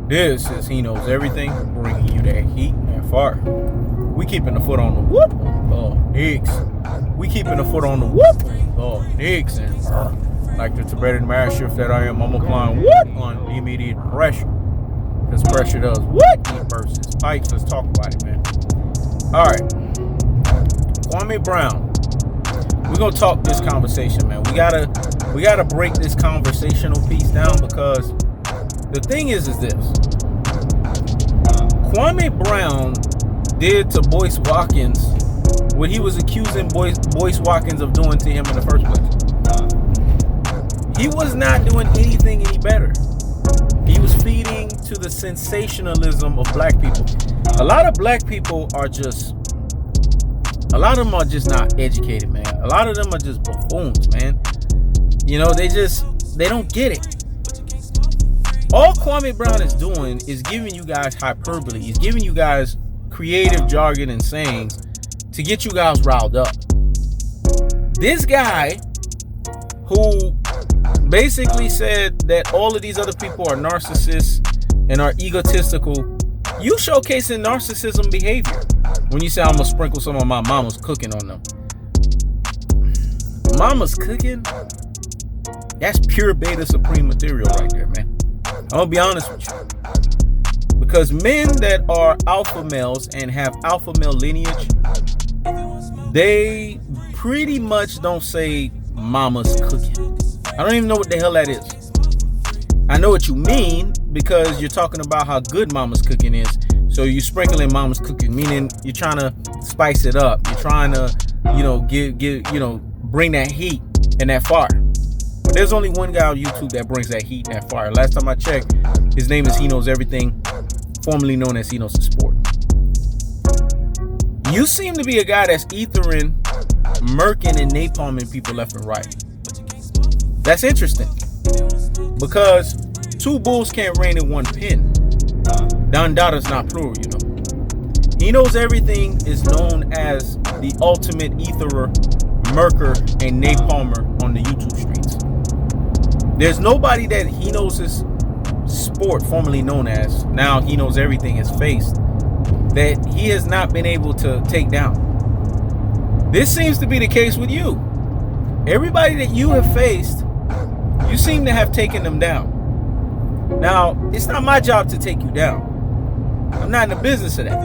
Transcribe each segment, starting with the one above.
This is He Knows Everything, bringing you that heat and that fire. We keeping the foot on the whoop. Oh, Hicks. We keeping the foot on the whoop. Oh, Hicks. And like the Tibetan mass shift that I am, I'm applying what on immediate pressure. Because pressure does what? Heat bursts pipes. Let's talk about it, man. All right. Kwame Brown. We're gonna talk this conversation, man. We gotta break this conversational piece down, because the thing is this. Kwame Brown did to Boyce Watkins what he was accusing Boyce Watkins of doing to him in the first place. He was not doing anything any better. He was feeding to the sensationalism of black people. A lot of black people are just them are just not educated, man. A lot of them are just buffoons, man. You know, they don't get it. All Kwame Brown is doing is giving you guys hyperbole. He's giving you guys creative jargon and sayings to get you guys riled up. This guy who basically said that all of these other people are narcissists and are egotistical, you showcasing narcissism behavior when you say I'm gonna sprinkle some of my mama's cooking on them. Mama's cooking? That's pure beta supreme material right there, man. I'm gonna be honest with you. Because men that are alpha males and have alpha male lineage, they pretty much don't say mama's cooking. I don't even know what the hell that is. I know what you mean, because you're talking about how good mama's cooking is. So you sprinkling mama's cooking, meaning you're trying to spice it up. You're trying to, bring that heat and that fire. But there's only one guy on YouTube that brings that heat and that fire. Last time I checked, his name is He Knows Everything, formerly known as He Knows the Sport. You seem to be a guy that's ethering, murking, and napalming people left and right. That's interesting, because two bulls can't reign in one pen. Dondada's not plural, you know. He Knows Everything is known as the ultimate etherer, murker, and napalmer on the YouTube streets. There's nobody that He Knows His Sport, formerly known as, now He Knows Everything, has faced that he has not been able to take down. This seems to be the case with you. Everybody that you have faced, you seem to have taken them down. Now, it's not my job to take you down. I'm not in the business of that.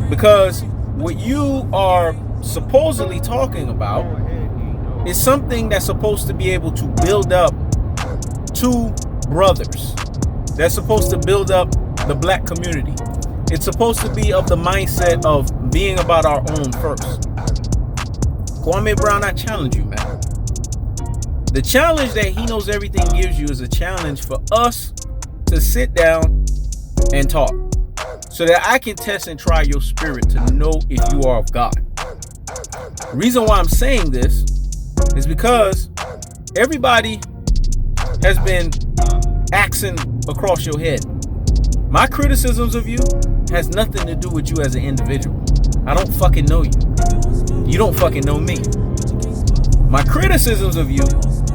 Because what you are supposedly talking about is something that's supposed to be able to build up two brothers. That's supposed to build up the black community. It's supposed to be of the mindset of being about our own first. Kwame Brown, I challenge you, man. The challenge that He Knows Everything gives you is a challenge for us to sit down and talk, so that I can test and try your spirit to know if you are of God. The reason why I'm saying this is because everybody has been axing across your head. My criticisms of you has nothing to do with you as an individual. I don't fucking know you. You don't fucking know me. My criticisms of you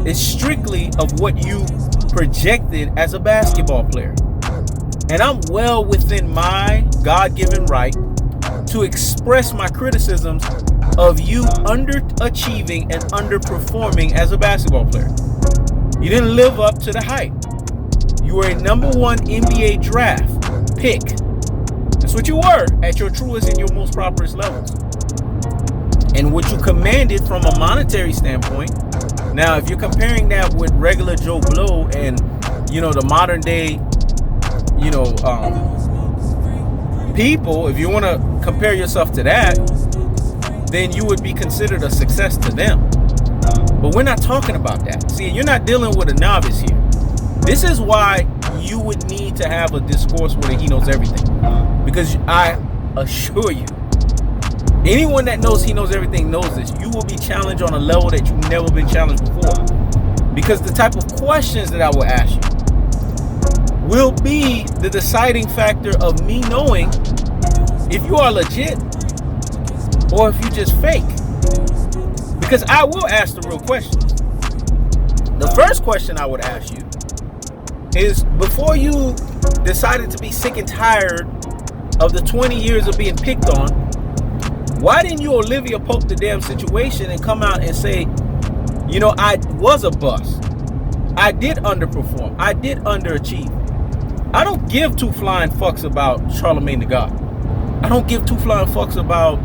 is strictly of what you projected as a basketball player. And I'm well within my God-given right to express my criticisms of you underachieving and underperforming as a basketball player. You didn't live up to the hype. You were a number one NBA draft pick. That's what you were at your truest and your most prosperous levels. And what you commanded from a monetary standpoint. Now, if you're comparing that with regular Joe Blow and, the modern day, people, if you want to compare yourself to that, then you would be considered a success to them. But we're not talking about that. See, you're not dealing with a novice here. This is why you would need to have a discourse where He Knows Everything. Because I assure you, anyone that knows He Knows Everything knows this. You will be challenged on a level that you've never been challenged before. Because the type of questions that I will ask you will be the deciding factor of me knowing if you are legit or if you just fake. Because I will ask the real questions. The first question I would ask you is, before you decided to be sick and tired of the 20 years of being picked on, why didn't you Olivia Pope the damn situation and come out and say, you know, I was a bust. I did underperform. I did underachieve. I don't give two flying fucks about Charlamagne the God. I don't give two flying fucks about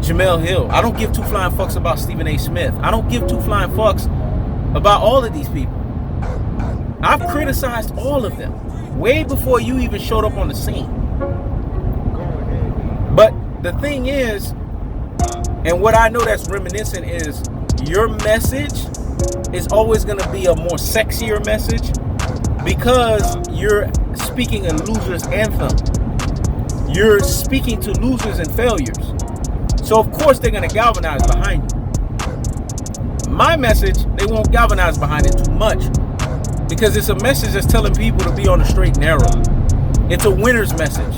Jamel Hill. I don't give two flying fucks about Stephen A. Smith. I don't give two flying fucks about all of these people. I've criticized all of them way before you even showed up on the scene. But the thing is, and what I know that's reminiscent is, your message is always going to be a more sexier message because you're speaking a loser's anthem. You're speaking to losers and failures. So of course they're going to galvanize behind you. My message, they won't galvanize behind it too much because it's a message that's telling people to be on the straight and narrow. It's a winner's message.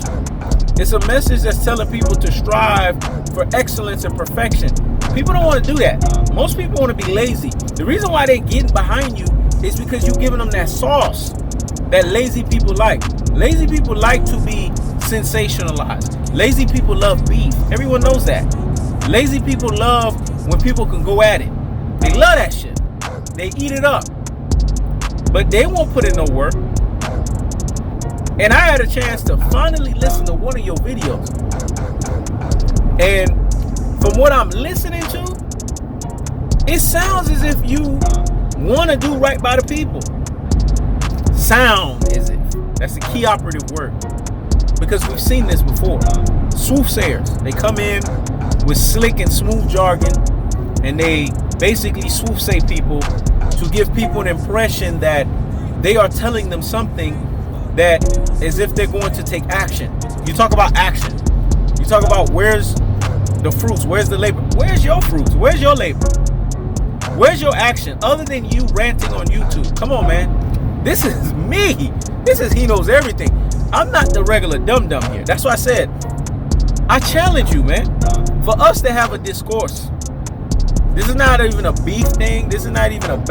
It's a message that's telling people to strive for excellence and perfection. People don't want to do that. Most people want to be lazy. The reason why they're getting behind you is because you're giving them that sauce that lazy people like. Lazy people like to be sensationalized. Lazy people love beef. Everyone knows that. Lazy people love when people can go at it. They love that shit. They eat it up. But they won't put in no work. And I had a chance to finally listen to one of your videos. And from what I'm listening to, it sounds as if you want to do right by the people. Sound as if. That's the key operative word. Because we've seen this before. Soothsayers, they come in with slick and smooth jargon and they basically soothsay people to give people an impression that they are telling them something that as if they're going to take action. You talk about action. You talk about where's the fruits, where's the labor? Where's your fruits? Where's your labor? Where's your action other than you ranting on YouTube? Come on, man. This is me. This is He Knows Everything. I'm not the regular dum-dum here. That's why I said, I challenge you, man, for us to have a discourse. This is not even a beef thing. This is not even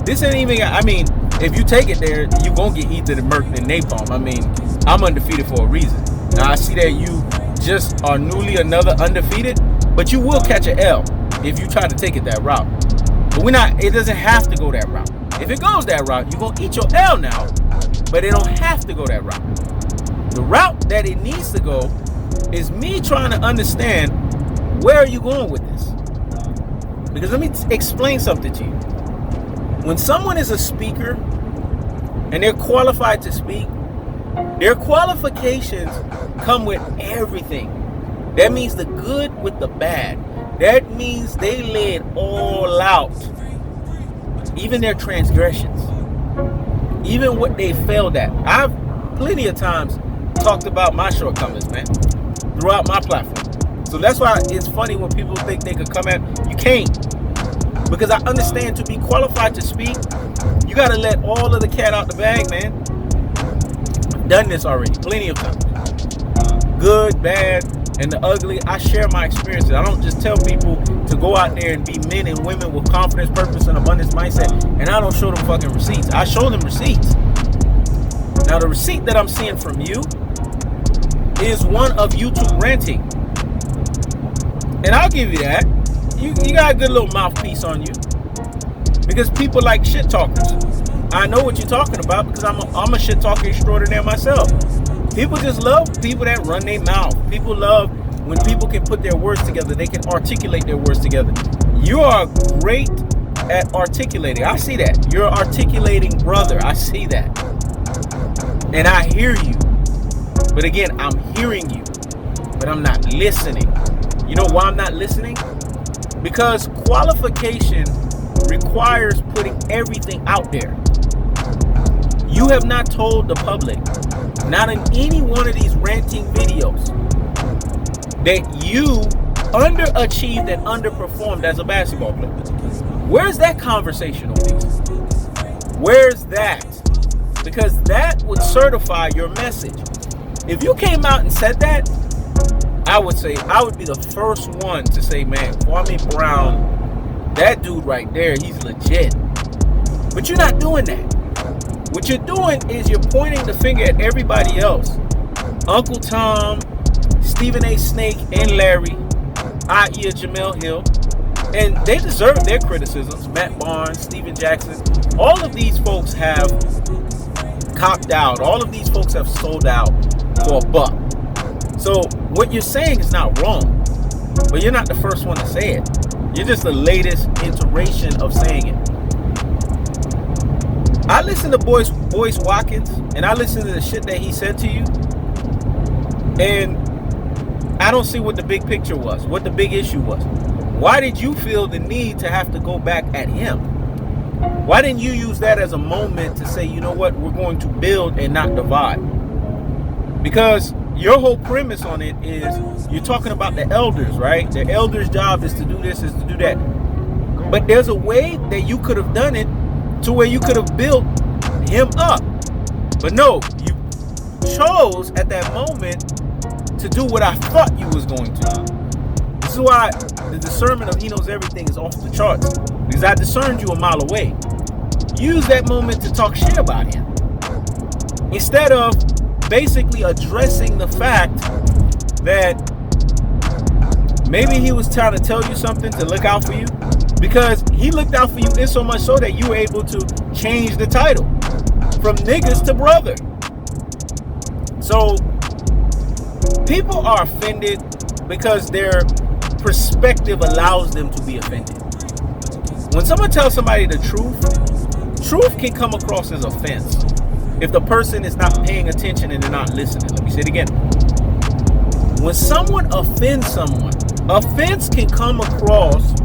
this ain't even, I mean, if you take it there, you gonna get eaten and murked and napalm. I mean, I'm undefeated for a reason. Now, I see that you just are newly another undefeated, but you will catch an L if you try to take it that route. But it doesn't have to go that route. If it goes that route, you're gonna eat your L now, but it don't have to go that route. The route that it needs to go is me trying to understand, where are you going with this? Because let me explain something to you. When someone is a speaker and they're qualified to speak, their qualifications come with everything. That means the good with the bad. That means they lay it all out. Even their transgressions. Even what they failed at. I've plenty of times talked about my shortcomings, man, throughout my platform. So that's why it's funny when people think they could come at me. You can't. Because I understand, to be qualified to speak, you got to let all of the cat out the bag, man. I've done this already plenty of times. Good, bad, and the ugly. I share my experiences. I don't just tell people to go out there and be men and women with confidence, purpose, and abundance mindset, and I don't show them fucking receipts. I show them receipts. Now, the receipt that I'm seeing from you is one of YouTube ranting. And I'll give you that. You got a good little mouthpiece on you. Because people like shit talkers. I know what you're talking about because I'm a shit talker extraordinaire myself. People just love people that run their mouth. People love when people can put their words together. They can articulate their words together. You are great at articulating. I see that. You're an articulating brother. I see that. And I hear you. But again, I'm hearing you. But I'm not listening. You know why I'm not listening? Because qualification requires putting everything out there. You have not told the public, not in any one of these ranting videos, that you underachieved and underperformed as a basketball player. Where's that conversational piece? Where's that? Because that would certify your message. If you came out and said that, I would be the first one to say, man, Kwame Brown, that dude right there, he's legit. But you're not doing that. What you're doing is you're pointing the finger at everybody else. Uncle Tom, Stephen A. Snake, and Larry, i.e. Jamel Hill. And they deserve their criticisms. Matt Barnes, Steven Jackson. All of these folks have copped out. All of these folks have sold out for a buck. So what you're saying is not wrong. But you're not the first one to say it. You're just the latest iteration of saying it. I listen to Boyce Watkins, and I listen to the shit that he said to you, and I don't see what the big picture was, what the big issue was. Why did you feel the need to have to go back at him? Why didn't you use that as a moment to say, you know what, we're going to build and not divide? Because your whole premise on it is you're talking about the elders, right? The elders' job is to do this, is to do that. But there's a way that you could have done it to where you could have built him up. But no, you chose at that moment to do what I thought you was going to. This is why the discernment of He Knows Everything is off the charts. Because I discerned you a mile away. Use that moment to talk shit about him. Instead of basically addressing the fact that maybe he was trying to tell you something to look out for you. Because he looked out for you in so much so that you were able to change the title from niggas to brother. So people are offended because their perspective allows them to be offended. When someone tells somebody the truth can come across as offense if the person is not paying attention and they're not listening. Let me say it again. When someone offends someone, offense can come across.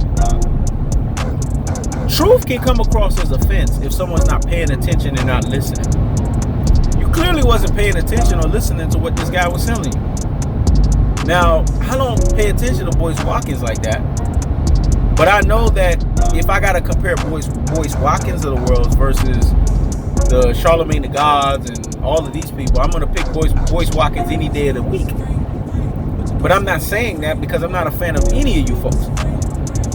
Truth can come across as offense if someone's not paying attention and not listening. You clearly wasn't paying attention or listening to what this guy was telling you. Now, I don't pay attention to Boyce Watkins like that. But I know that if I got to compare Boyce Watkins of the world versus the Charlemagne the Gods and all of these people, I'm going to pick Boyce Watkins any day of the week. But I'm not saying that because I'm not a fan of any of you folks.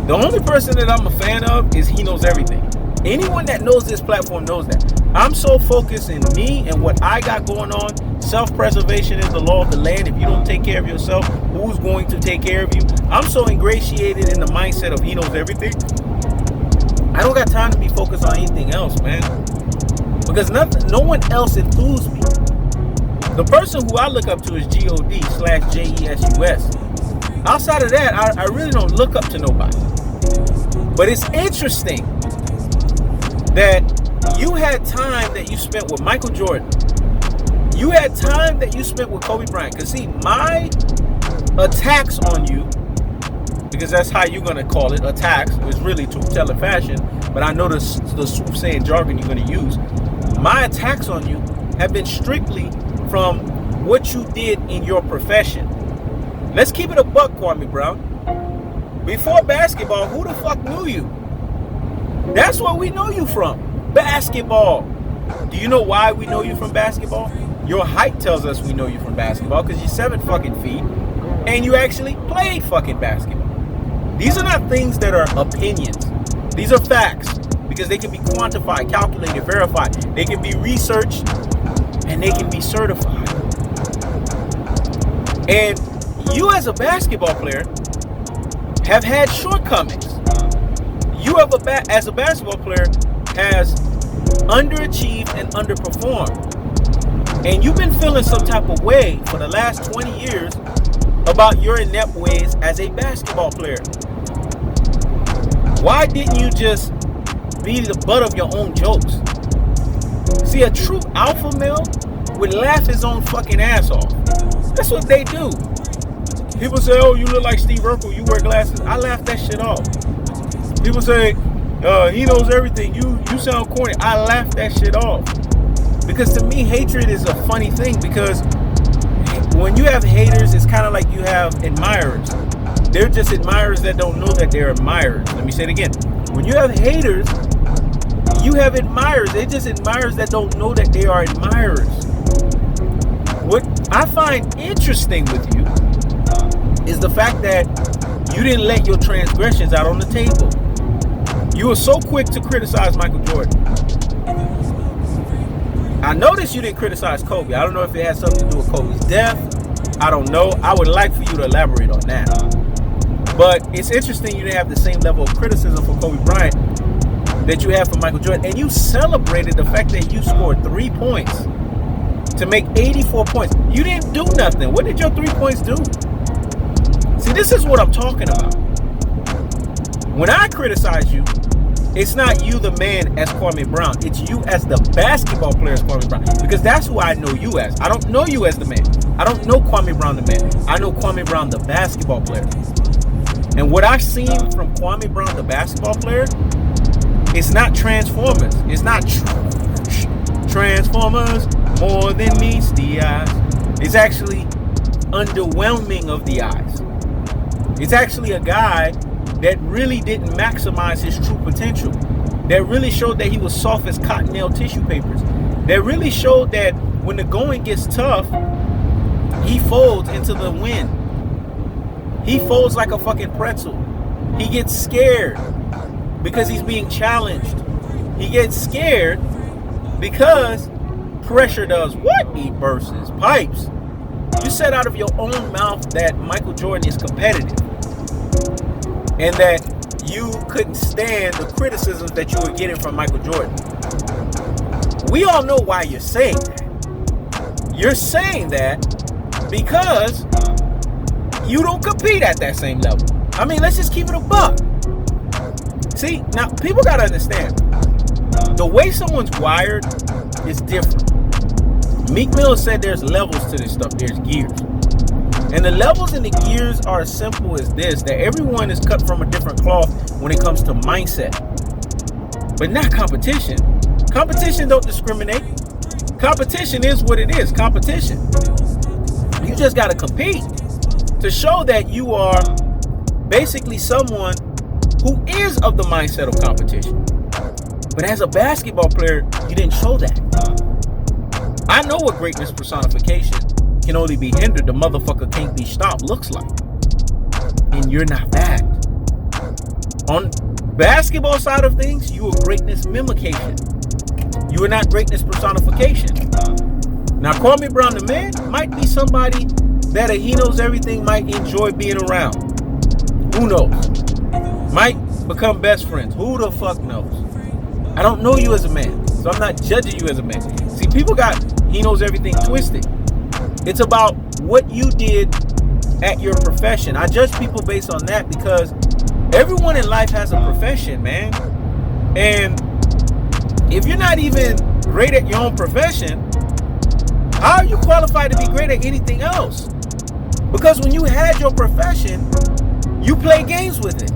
The only person that I'm a fan of is He Knows Everything. Anyone that knows this platform knows that. I'm so focused in me and what I got going on. Self-preservation is the law of the land. If you don't take care of yourself, who's going to take care of you? I'm so ingratiated in the mindset of He Knows Everything. I don't got time to be focused on anything else, man. Because no one else enthused me. The person who I look up to is God/JESUS. Outside of that, I really don't look up to nobody. But it's interesting that you had time that you spent with Michael Jordan. You had time that you spent with Kobe Bryant. Because see, my attacks on you, because that's how you're going to call it, attacks, is really to tell in fashion, but I know the soothsaying jargon you're going to use. My attacks on you have been strictly from what you did in your profession. Let's keep it a buck, Kwame Brown. Before basketball, who the fuck knew you? That's where we know you from. Basketball. Do you know why we know you from basketball? Your height tells us we know you from basketball because you're 7 fucking feet and you actually played fucking basketball. These are not things that are opinions. These are facts because they can be quantified, calculated, verified. They can be researched and they can be certified. And you as a basketball player have had shortcomings. You have as a basketball player has underachieved and underperformed. And you've been feeling some type of way for the last 20 years about your inept ways as a basketball player. Why didn't you just be the butt of your own jokes? See, a true alpha male would laugh his own fucking ass off. That's what they do. People say, oh, you look like Steve Urkel, you wear glasses. I laugh that shit off. People say, he knows everything, you sound corny. I laugh that shit off. Because to me, hatred is a funny thing because when you have haters, it's kind of like you have admirers. They're just admirers that don't know that they're admirers. Let me say it again. When you have haters, you have admirers. They're just admirers that don't know that they are admirers. What I find interesting with you is the fact that you didn't let your transgressions out on the table. You were so quick to criticize Michael Jordan. I noticed you didn't criticize Kobe. I don't know if it has something to do with Kobe's death. I don't know. I would like for you to elaborate on that. But it's interesting you didn't have the same level of criticism for Kobe Bryant that you have for Michael Jordan. And you celebrated the fact that you scored 3 points to make 84 points. You didn't do nothing. What did your 3 points do? See, this is what I'm talking about. When I criticize you, it's not you, the man, as Kwame Brown. It's you as the basketball player as Kwame Brown. Because that's who I know you as. I don't know you as the man. I don't know Kwame Brown, the man. I know Kwame Brown, the basketball player. And what I've seen from Kwame Brown, the basketball player, it's not Transformers. It's not Transformers more than meets the eyes. It's actually underwhelming of the eyes. It's actually a guy that really didn't maximize his true potential. That really showed that he was soft as cottonelle tissue papers. That really showed that when the going gets tough, he folds into the wind. He folds like a fucking pretzel. He gets scared because he's being challenged. He gets scared because pressure does what? He bursts his pipes. You said out of your own mouth that Michael Jordan is competitive and that you couldn't stand the criticisms that you were getting from Michael Jordan. We all know why you're saying that. You're saying that because you don't compete at that same level. I mean, let's just keep it a buck. See, now people gotta understand, the way someone's wired is different. Meek Mill said there's levels to this stuff, there's gears. And the levels and the gears are as simple as this, that everyone is cut from a different cloth when it comes to mindset. But not competition. Competition don't discriminate. Competition is what it is, competition. You just gotta compete to show that you are basically someone who is of the mindset of competition. But as a basketball player, you didn't show that. I know what greatness personification can only be hindered, the motherfucker can't be stopped looks like. And you're not that. On basketball side of things, you are greatness mimication. You are not greatness personification. Now, Kwame Brown, the man, might be somebody that He Knows Everything might enjoy being around. Who knows? Might become best friends. Who the fuck knows? I don't know you as a man, so I'm not judging you as a man. See, people got He Knows Everything twisted. It's about what you did at your profession. I judge people based on that because everyone in life has a profession, man. And if you're not even great at your own profession, how are you qualified to be great at anything else? Because when you had your profession, you play games with it.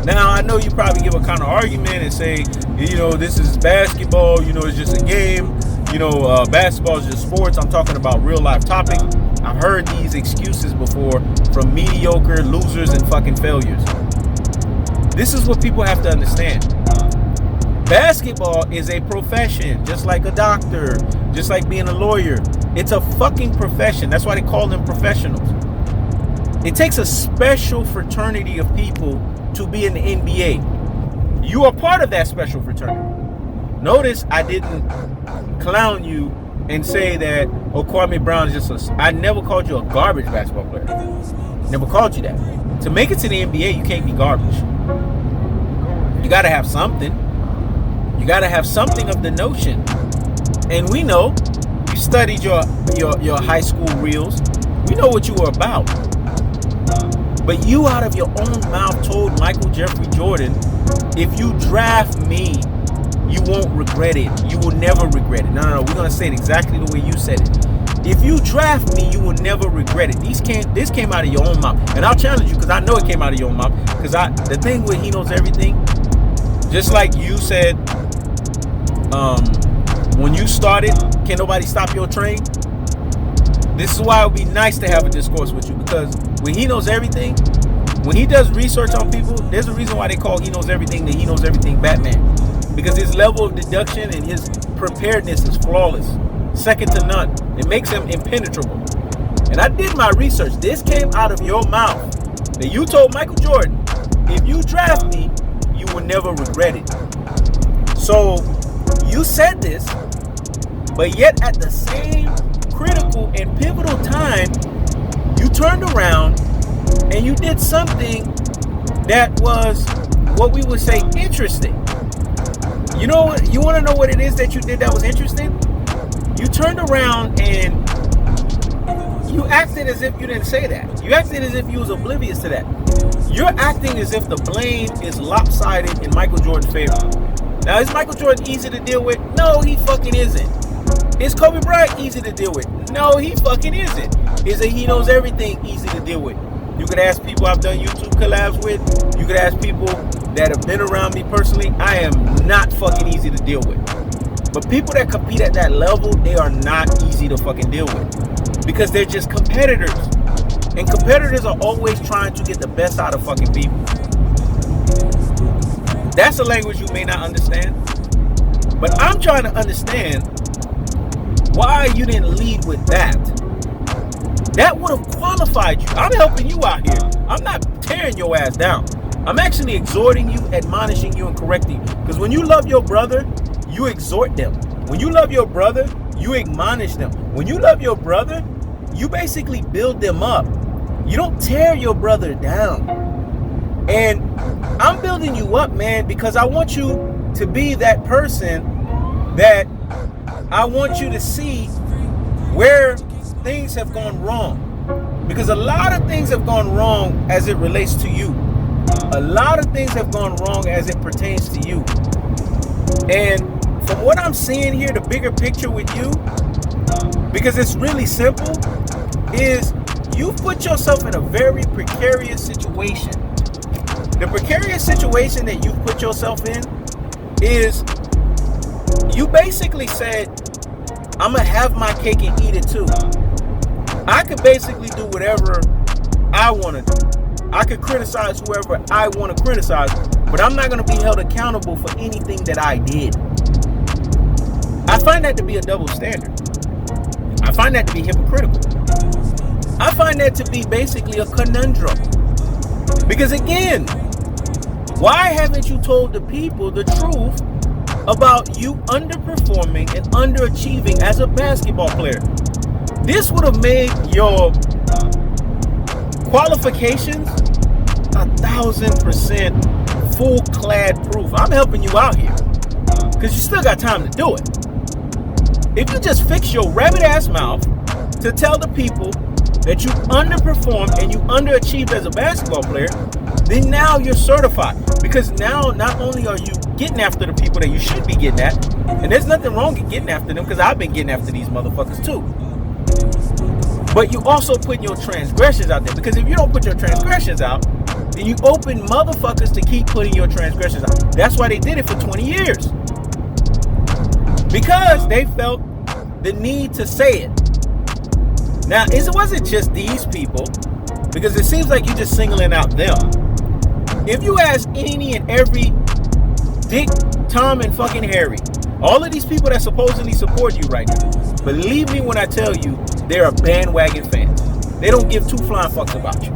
Now, I know you probably give a kind of argument and say, you know, this is basketball, you know, it's just a game. You know, basketball is just sports. I'm talking about real life topic. I've heard these excuses before from mediocre losers and fucking failures. This is what people have to understand. Basketball is a profession, just like a doctor, just like being a lawyer. It's a fucking profession. That's why they call them professionals. It takes a special fraternity of people to be in the NBA. You are part of that special fraternity. Notice I didn't clown you and say that, oh, Kwame Brown is just I never called you a garbage basketball player. Never called you that. To make it to the NBA, you can't be garbage. You got to have something. You got to have something of the notion. And we know, you studied your high school reels. We know what you were about. But you out of your own mouth told Michael Jeffrey Jordan, if you draft me, you won't regret it. You will never regret it. No, we're going to say it exactly the way you said it. If you draft me, you will never regret it. This came out of your own mouth. And I'll challenge you because I know it came out of your own mouth. Because the thing with He Knows Everything, just like you said, when you started, can't nobody stop your train. This is why it would be nice to have a discourse with you. Because when He Knows Everything, when he does research on people, there's a reason why they call He Knows Everything the He Knows Everything Batman. Because his level of deduction and his preparedness is flawless. Second to none. It makes him impenetrable. And I did my research. This came out of your mouth. That you told Michael Jordan, if you draft me, you will never regret it. So, you said this But yet at the same critical and pivotal time, you turned around and you did something that was what we would say interesting. You know, you want to know what it is that you did that was interesting? You turned around and you acted as if you didn't say that. You acted as if you was oblivious to that. You're acting as if the blame is lopsided in Michael Jordan's favor. Now, is Michael Jordan easy to deal with? No, he fucking isn't. Is Kobe Bryant easy to deal with? No, he fucking isn't. Is it Heknowseverything easy to deal with? You could ask people I've done YouTube collabs with. You could ask people that have been around me personally. I am not fucking easy to deal with. But people that compete at that level, they are not easy to fucking deal with. Because they're just competitors. And competitors are always trying to get the best out of fucking people. That's a language you may not understand. But I'm trying to understand why you didn't lead with that. That would have qualified you. I'm helping you out here. I'm not tearing your ass down. I'm actually exhorting you, admonishing you, and correcting you. Because when you love your brother, you exhort them. When you love your brother, you admonish them. When you love your brother, you basically build them up. You don't tear your brother down. And I'm building you up, man, because I want you to be that person that I want you to see where things have gone wrong. Because a lot of things have gone wrong as it relates to you. A lot of things have gone wrong as it pertains to you. And from what I'm seeing here, the bigger picture with you, because it's really simple, is you put yourself in a very precarious situation. The precarious situation that you've put yourself in is you basically said, I'm going to have my cake and eat it too. I could basically do whatever I want to do. I could criticize whoever I want to criticize, but I'm not going to be held accountable for anything that I did. I find that to be a double standard. I find that to be hypocritical. I find that to be basically a conundrum. Because again, why haven't you told the people the truth about you underperforming and underachieving as a basketball player? This would have made your qualifications 1,000% full-clad proof. I'm helping you out here because you still got time to do it. If you just fix your rabbit-ass mouth to tell the people that you underperformed and you underachieved as a basketball player, then now you're certified. Because now not only are you getting after the people that you should be getting at, and there's nothing wrong with getting after them because I've been getting after these motherfuckers too, but you also put your transgressions out there. Because if you don't put your transgressions out, then you open motherfuckers to keep putting your transgressions out. That's why they did it for 20 years. Because they felt the need to say it. Now, it wasn't just these people, because it seems like you're just singling out them. If you ask any and every Dick, Tom, and fucking Harry, all of these people that supposedly support you right now, believe me when I tell you, they're a bandwagon fans. They don't give two flying fucks about you.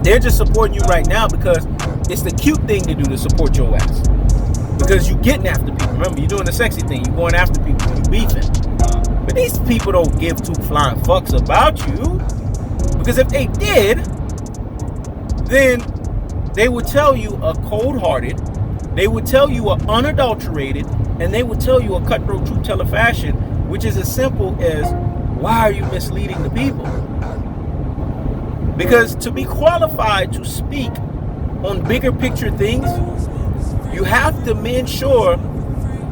They're just supporting you right now because it's the cute thing to do to support your ass. Because you getting after people. Remember, you're doing the sexy thing. You're going after people. You beefing. But these people don't give two flying fucks about you. Because if they did, then they would tell you a cold-hearted, they would tell you a unadulterated, and they would tell you a cutthroat truth-teller fashion, which is as simple as, why are you misleading the people? Because to be qualified to speak on bigger picture things, you have to make sure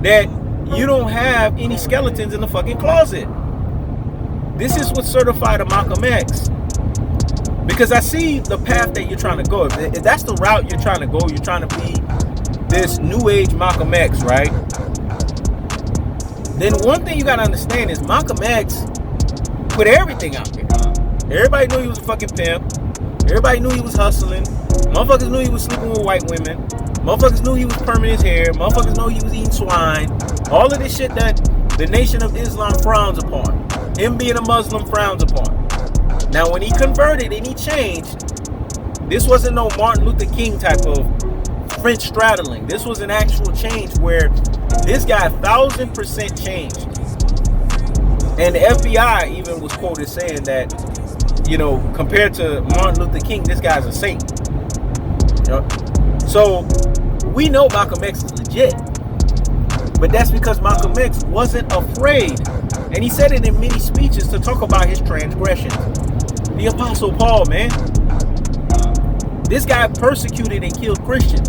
that you don't have any skeletons in the fucking closet. This is what certified a Malcolm X. Because I see the path that you're trying to go. If that's the route you're trying to go, you're trying to be this new age Malcolm X, right? Then one thing you gotta understand is Malcolm X put everything out there. Everybody knew he was a fucking pimp. Everybody knew he was hustling. Motherfuckers knew he was sleeping with white women. Motherfuckers knew he was perming his hair. Motherfuckers knew he was eating swine. All of this shit that the Nation of Islam frowns upon. Him being a Muslim frowns upon. Now, when he converted and he changed, this wasn't no Martin Luther King type of French straddling. This was an actual change where This guy 1,000% changed. And the FBI even was quoted saying that, compared to Martin Luther King, this guy's a saint. So we know Malcolm X is legit. But that's because Malcolm X wasn't afraid. And he said it in many speeches to talk about his transgressions. The Apostle Paul, man. This guy persecuted and killed Christians.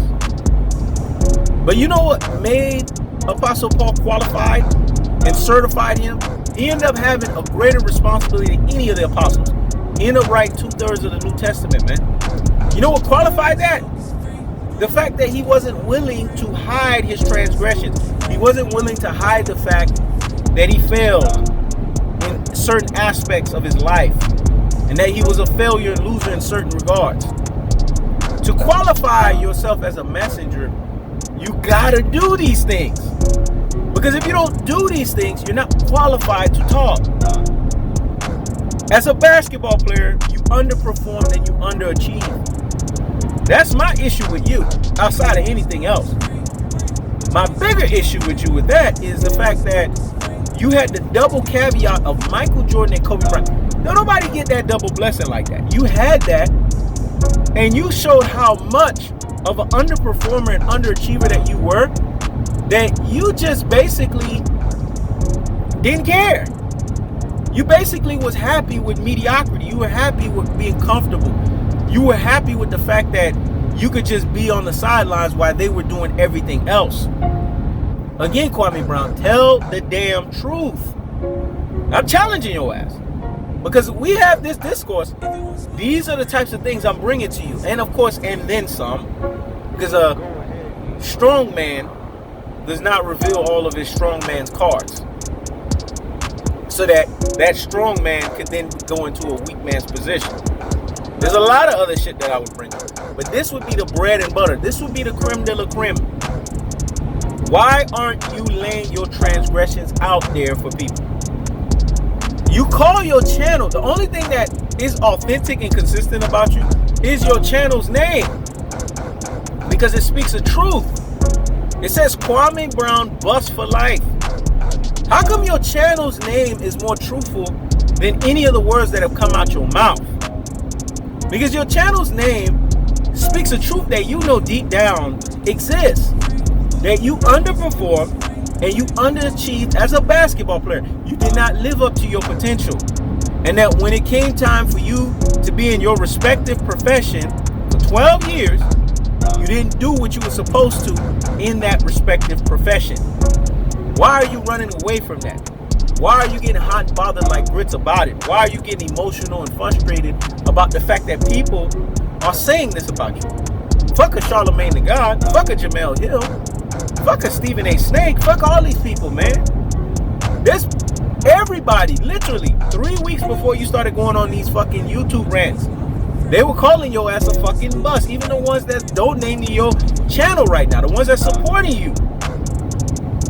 But you know what made Apostle Paul qualified and certified him? He ended up having a greater responsibility than any of the apostles. He ended up writing 2/3 of the New Testament, man. You know what qualified that? The fact that he wasn't willing to hide his transgressions. He wasn't willing to hide the fact that he failed in certain aspects of his life and that he was a failure and loser in certain regards. To qualify yourself as a messenger, you gotta do these things. Because if you don't do these things, you're not qualified to talk. As a basketball player, you underperform and you underachieve. That's my issue with you, outside of anything else. My bigger issue with you with that is the fact that you had the double caveat of Michael Jordan and Kobe Bryant. Now, nobody get that double blessing like that. You had that, and you showed how much of an underperformer and underachiever that you were, that you just basically didn't care. You basically was happy with mediocrity. You were happy with being comfortable. You were happy with the fact that you could just be on the sidelines while they were doing everything else. Again, Kwame Brown, tell the damn truth. I'm challenging your ass. Because we have this discourse. These are the types of things I'm bringing to you. And of course, and then some. Because a strong man does not reveal all of his strong man's cards. So that strong man could then go into a weak man's position. There's a lot of other shit that I would bring up. But this would be the bread and butter. This would be the creme de la creme. Why aren't you laying your transgressions out there for people? You call your channel. The only thing that is authentic and consistent about you is your channel's name. Because it speaks the truth. It says Kwame Brown Bust for Life. How come your channel's name is more truthful than any of the words that have come out your mouth? Because your channel's name speaks a truth that you know deep down exists. That you underperformed and you underachieved as a basketball player. You did not live up to your potential. And that when it came time for you to be in your respective profession for 12 years, you didn't do what you were supposed to in that respective profession. Why are you running away from that? Why are you getting hot and bothered like grits about it? Why are you getting emotional and frustrated about the fact that people are saying this about you? Fuck a Charlemagne the God. Fuck a Jamel Hill. Fuck a Stephen A. Snake. Fuck all these people, man. There's everybody, literally, 3 weeks before you started going on these fucking YouTube rants, they were calling your ass a fucking bust. Even the ones that's donating to your channel right now. The ones that's supporting you.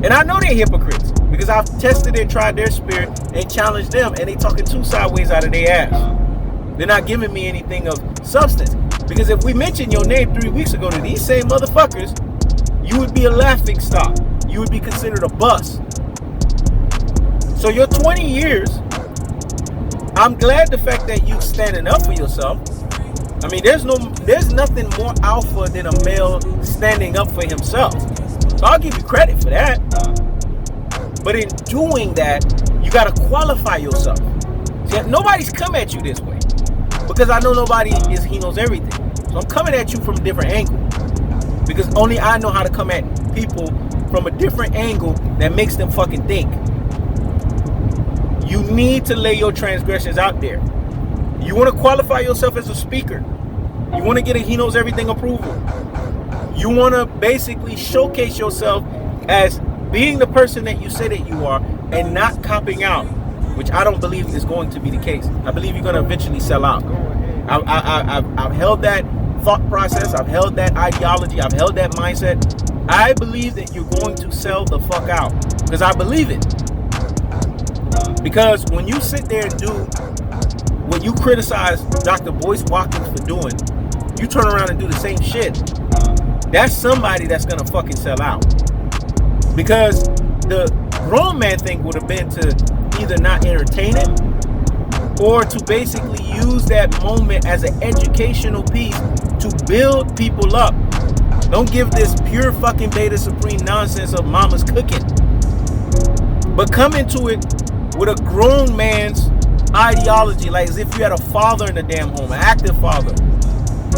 And I know they're hypocrites. Because I've tested and tried their spirit and challenged them. And they talking too sideways out of their ass. They're not giving me anything of substance. Because if we mentioned your name 3 weeks ago to these same motherfuckers, you would be a laughing stock. You would be considered a bust. So your 20 years, I'm glad the fact that you standing up for yourself. I mean, there's nothing more alpha than a male standing up for himself. So I'll give you credit for that. But in doing that, you got to qualify yourself. See, nobody's come at you this way. Because I know he knows everything. So I'm coming at you from a different angle. Because only I know how to come at people from a different angle that makes them fucking think. You need to lay your transgressions out there. You want to qualify yourself as a speaker. You want to get a He Knows Everything approval. You want to basically showcase yourself as being the person that you say that you are and not copping out, which I don't believe is going to be the case. I believe you're going to eventually sell out. I've held that thought process. I've held that ideology. I've held that mindset. I believe that you're going to sell the fuck out because I believe it. Because when you sit there and do what you criticize Dr. Boyce Watkins for doing, you turn around and do the same shit. That's somebody that's going to fucking sell out. Because the grown man thing would have been to either not entertain it or to basically use that moment as an educational piece to build people up. Don't give this pure fucking beta supreme nonsense of mama's cooking. But come into it with a grown man's ideology, like as if you had a father in the damn home, an active father,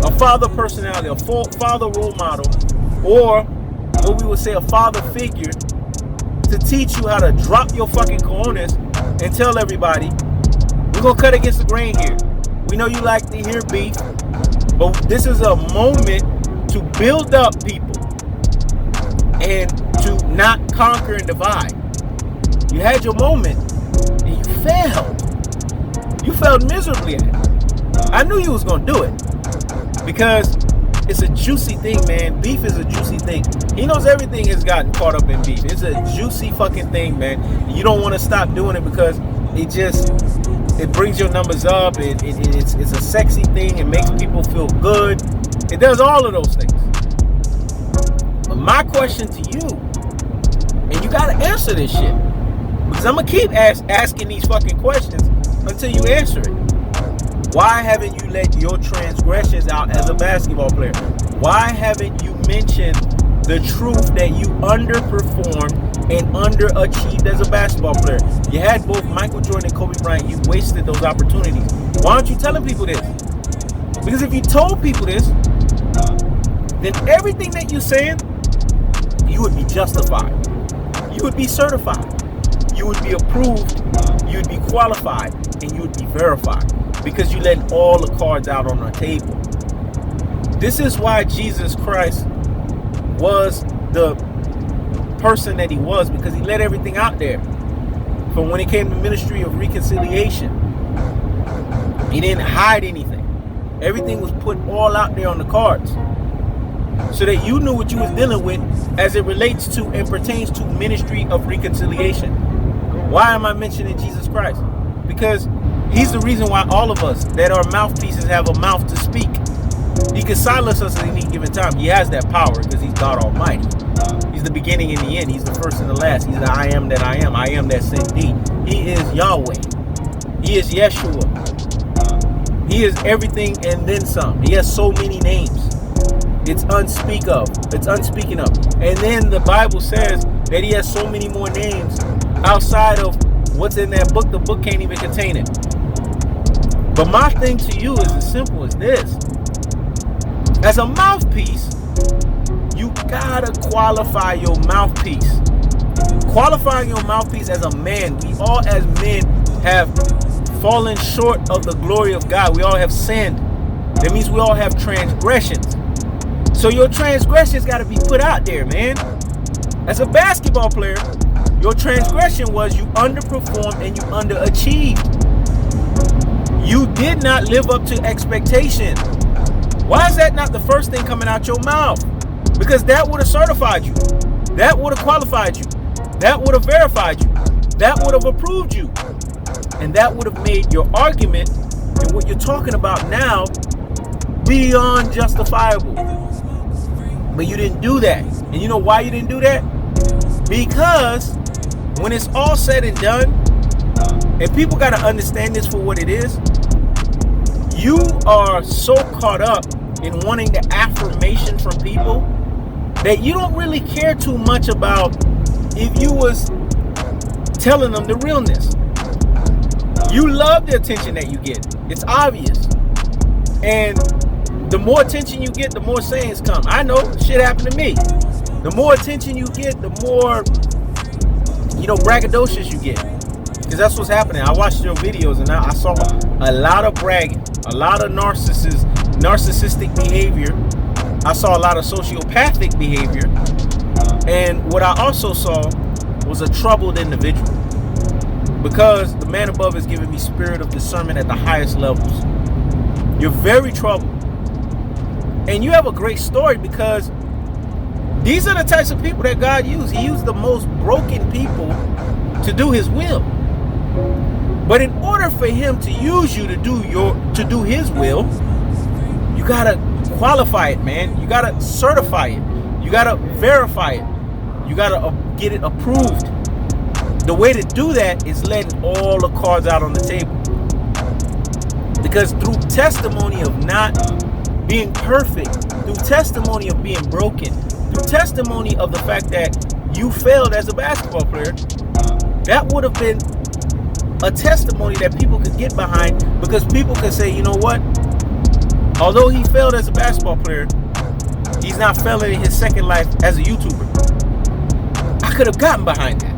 a father personality, a father role model, or what we would say a father figure to teach you how to drop your fucking cojones and tell everybody, we're gonna cut against the grain here. We know you like to hear beef, but this is a moment to build up people and to not conquer and divide. You had your moment and you failed. You failed miserably at it. I knew you was gonna do it because it's a juicy thing, man. Beef is a juicy thing. He knows everything has gotten caught up in beef. It's a juicy fucking thing, man. You don't want to stop doing it because it brings your numbers up. It's a sexy thing. It makes people feel good. It does all of those things. But my question to you, and you gotta answer this shit, because I'm gonna keep asking these fucking questions until you answer it. Why haven't you let your transgressions out as a basketball player? Why haven't you mentioned the truth that you underperformed and underachieved as a basketball player? You had both Michael Jordan and Kobe Bryant. You wasted those opportunities. Why aren't you telling people this? Because if you told people this, then everything that you're saying, you would be justified. You would be certified. You would be approved. You would be qualified. And you would be verified. Because you let all the cards out on the table. This is why Jesus Christ was the person that he was, because he let everything out there. From when it came to ministry of reconciliation, he didn't hide anything. Everything was put all out there on the cards, so that you knew what you was dealing with as it relates to and pertains to ministry of reconciliation. Why am I mentioning Jesus Christ? Because he's the reason why all of us that are mouthpieces have a mouth to speak. He can silence us at any given time. He has that power because he's God Almighty. He's the beginning and the end. He's the first and the last. He's the I am that I am. I am that sent thee. He is Yahweh. He is Yeshua. He is everything and then some. He has so many names. It's unspeak of. It's unspeaking of. And then the Bible says that he has so many more names outside of what's in that book. The book can't even contain it. But my thing to you is as simple as this. As a mouthpiece, you gotta qualify your mouthpiece. Qualifying your mouthpiece as a man. We all as men have fallen short of the glory of God. We all have sinned. That means we all have transgressions. So your transgressions gotta be put out there, man. As a basketball player, your transgression was you underperformed and you underachieved. You did not live up to expectation. Why is that not the first thing coming out your mouth? Because that would have certified you. That would have qualified you. That would have verified you. That would have approved you. And that would have made your argument and what you're talking about now beyond justifiable. But you didn't do that. And you know why you didn't do that? Because when it's all said and done, and people got to understand this for what it is, you are so caught up in wanting the affirmation from people that you don't really care too much about if you was telling them the realness. You love the attention that you get. It's obvious. And the more attention you get, the more sayings come. I know, shit happened to me. The more attention you get, the more, braggadocious you get. Because that's what's happening. I watched your videos and I saw a lot of bragging, a lot of narcissistic behavior. I saw a lot of sociopathic behavior. And what I also saw was a troubled individual. Because the man above is giving me spirit of discernment at the highest levels. You're very troubled. And you have a great story because these are the types of people that God used. He used the most broken people to do his will. But in order for him to use you to do his will, you gotta qualify it, man. You gotta certify it. You gotta verify it. You gotta get it approved. The way to do that is letting all the cards out on the table. Because through testimony of not being perfect, through testimony of being broken, through testimony of the fact that you failed as a basketball player, that would have been a testimony that people could get behind, because people could say, you know what? Although he failed as a basketball player, he's not failing in his second life as a YouTuber. I could have gotten behind that.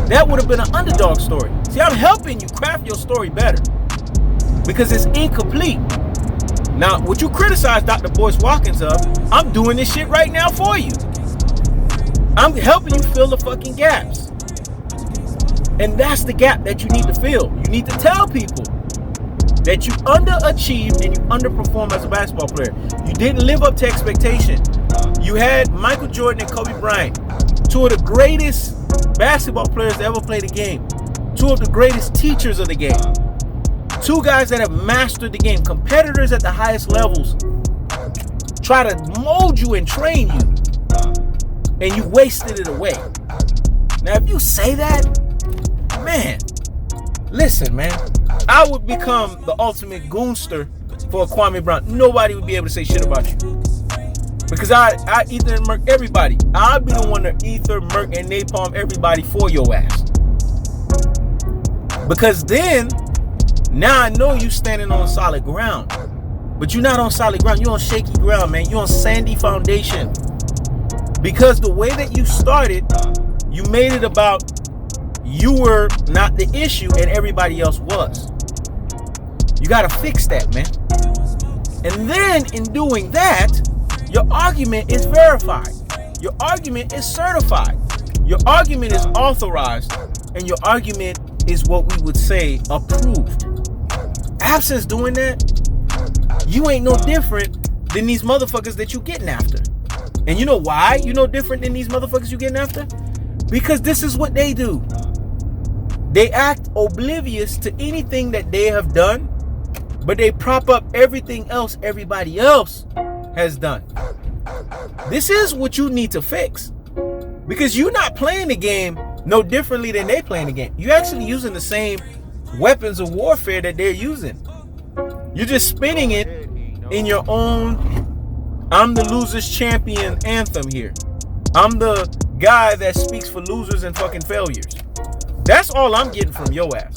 That would have been an underdog story. See, I'm helping you craft your story better because it's incomplete. Now, what you criticize Dr. Boyce Watkins of, I'm doing this shit right now for you. I'm helping you fill the fucking gaps. And that's the gap that you need to fill. You need to tell people that you underachieved and you underperformed as a basketball player. You didn't live up to expectation. You had Michael Jordan and Kobe Bryant, two of the greatest basketball players to ever play the game, two of the greatest teachers of the game, two guys that have mastered the game, competitors at the highest levels, try to mold you and train you, and you wasted it away. Now, if you say that, man, listen, man, I would become the ultimate goonster for Kwame Brown. Nobody would be able to say shit about you. Because I ether and murk everybody. I'll be the one to ether, murk, and napalm everybody for your ass. Because then, now I know you standing on solid ground. But you're not on solid ground. You're on shaky ground, man. You're on sandy foundation. Because the way that you started, you made it about you were not the issue and everybody else was. You got to fix that, man. And then in doing that, your argument is verified. Your argument is certified. Your argument is authorized. And your argument is what we would say approved. Absence doing that, you ain't no different than these motherfuckers that you getting after. And you know why you no different than these motherfuckers you getting after? Because this is what they do. They act oblivious to anything that they have done, but they prop up everything else everybody else has done. This is what you need to fix. Because you're not playing the game no differently than they playing the game. You're actually using the same weapons of warfare that they're using. You're just spinning it in your own I'm the loser's champion anthem here. I'm the guy that speaks for losers and fucking failures. That's all I'm getting from your ass.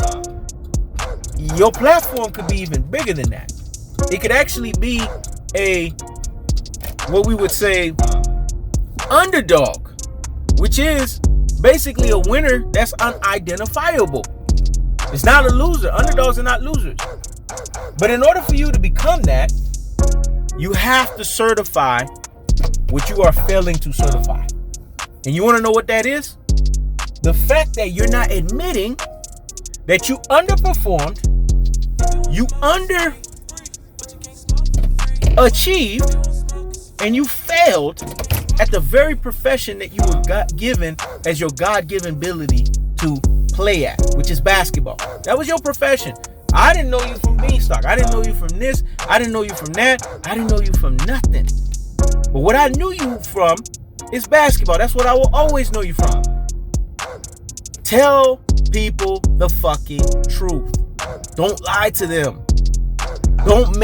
Your platform could be even bigger than that. It could actually be a, what we would say, underdog, which is basically a winner that's unidentifiable. It's not a loser. Underdogs are not losers. But in order for you to become that, you have to certify what you are failing to certify. And you want to know what that is? The fact that you're not admitting that you underperformed, you underachieved, and you failed at the very profession that you were given as your God-given ability to play at, which is basketball. That was your profession. I didn't know you from Beanstalk. I didn't know you from this. I didn't know you from that. I didn't know you from nothing. But what I knew you from is basketball. That's what I will always know you from. Tell people the fucking truth. Don't lie to them. Don't